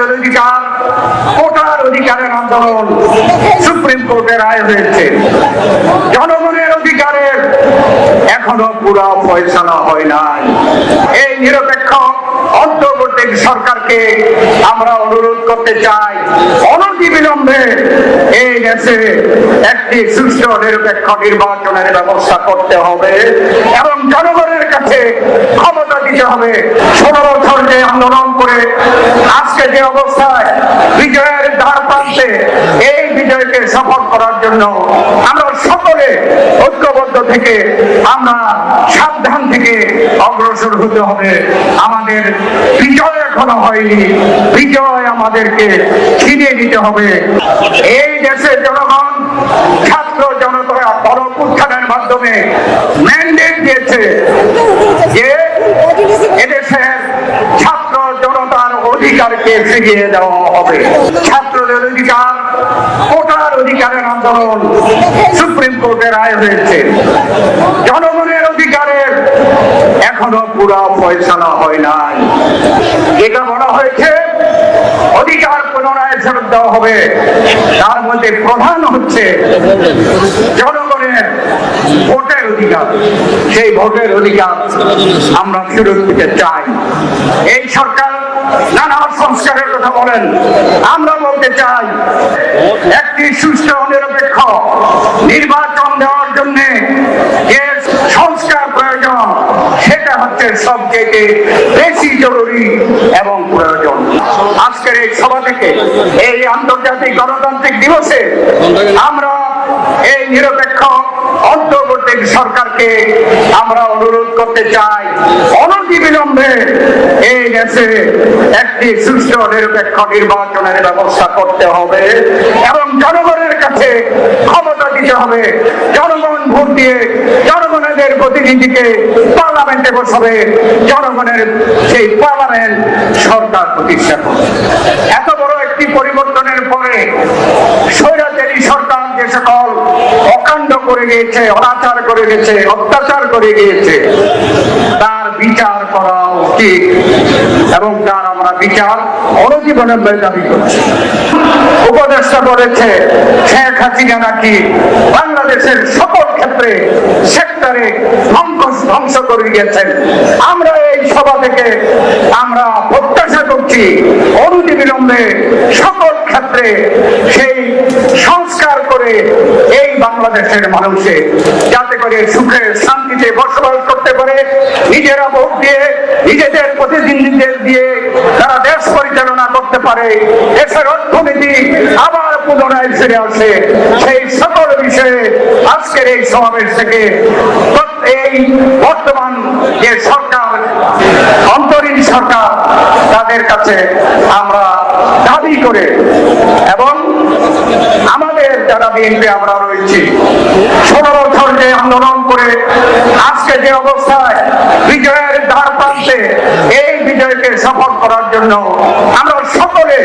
ছাত্রদের অধিকার, কোটার অধিকারের আন্দোলন সুপ্রিম কোর্টের রায় হয়েছে। জনগণের অধিকারের এখনো পুরো ফয়সালা হয় নাই। এই নিরপেক্ষ অন্তর্বর্তী সরকারকে আমরা অনুরোধ করতে চাই, অনতিবিলম্বে এই দেশে একটি সুষ্ঠু নিরপেক্ষ নির্বাচনের ব্যবস্থা করতে হবে এবং জনগণের কাছে ক্ষমতা দিতে হবে। 16 বছর যে আন্দোলন করে আজকে যে অবস্থায় বিজয়ের দ্বার প্রান্তে, এই বিজয়কে সফল করার জন্য আমরা সকলে ঐক্যবদ্ধ থেকে আমরা সাবধান থেকে অগ্রসর হতে হবে। আমাদের বিজয় এখনো হয়নি, বিজয় আমাদেরকে ছিনিয়ে নিতে হবে। এই দেশের জনগণ ছাত্র জনতা গণঅভ্যুত্থানের মাধ্যমে ম্যান্ডেট দিয়েছে যে এদেশের ছাত্র জনতার অধিকারকে ফিরিয়ে দেওয়া হবে। ছাত্রদের অধিকার, কোটার অধিকারের আন্দোলন সুপ্রিম কোর্টের রায় হয়েছে। জনগণের অধিকারের এখনো পুরো ফয়সালা হয় নাই। যেটা বলা হয়েছে অধিকার পুনরায় ফেরত দেওয়া হবে, তার মধ্যে প্রধান হচ্ছে জনগণের ভোটের অধিকার। সেই ভোটের অধিকার আমরা ফেরত দিতে চাই। এই সরকার নানা সংস্কারের কথা বলেন, আমরা বলতে চাই একটি সুষ্ঠু নিরপেক্ষ নির্বাচন দেওয়ার জন্য যে সংস্কার প্রয়োজন, সেটা হচ্ছে সবচেয়ে বেশি জরুরি এবং প্রয়োজন। আজকের এই সভা থেকে এই আন্তর্জাতিক গণতান্ত্রিক দিবসে আমরা এই নিরপেক্ষ অন্তর্বর্তী সরকারকে আমরা অনুরোধ করতে চাই, অনতিবিলম্বে এই দেশে একটি সুষ্ঠু নিরপেক্ষ নির্বাচনের ব্যবস্থা করতে হবে এবং জনগণের কাছে ক্ষমতা দিতে হবে। জনগণ ভোট দিয়ে জনগণের প্রতিনিধিকে পার্লামেন্টে বসাবে, জনগণের সেই পার্লামেন্ট সরকার প্রতিষ্ঠা করবে। এত বড় একটি পরিবর্তনের পরে স্বৈরাচারী সরকার যে সকল অকাণ্ড করে গিয়েছে, অনাচার করে গেছে, অত্যাচার করে গিয়েছে, তার বিচার করা উচিত এবং তার আমরা বিচার অনতিবিলম্বে দাবি করছি। উপদেষ্টা বলেছে শেখ হাসিনা নাকি বাংলাদেশের সকল ক্ষেত্রে সেক্টরে ধ্বংস করে গিয়েছেন। আমরা এই সভা থেকে আমরা প্রত্যাশা করছি অনতিবিলম্বে সকল ক্ষেত্রে সেই সংস্কার করে এই বাংলাদেশের মানুষে যাতে করে সুখে শান্তিতে বসবাস করতে পারে, নিজেরা ভোট দিয়ে নিজেদের প্রতিনিধিদের দিয়ে তারা দেশ পরিচালনা করতে পারে, দেশের অর্থনীতি আবার পুনরায় ফিরে আসে। সেই সকল বিষয়ে আজকের এই সমাবেশ থেকে এই বর্তমান যে সরকার, অন্তরীণ সরকার, তাদের কাছে আমরা দাবি করে এবং আমাদের যারা বিএনপি আমরা রয়েছি 16 বছর যে আন্দোলন করে আজকে যে অবস্থায় বিজয়ের দ্বার প্রান্তে, এই বিজয়কে সফল করার জন্য আমরা সকলে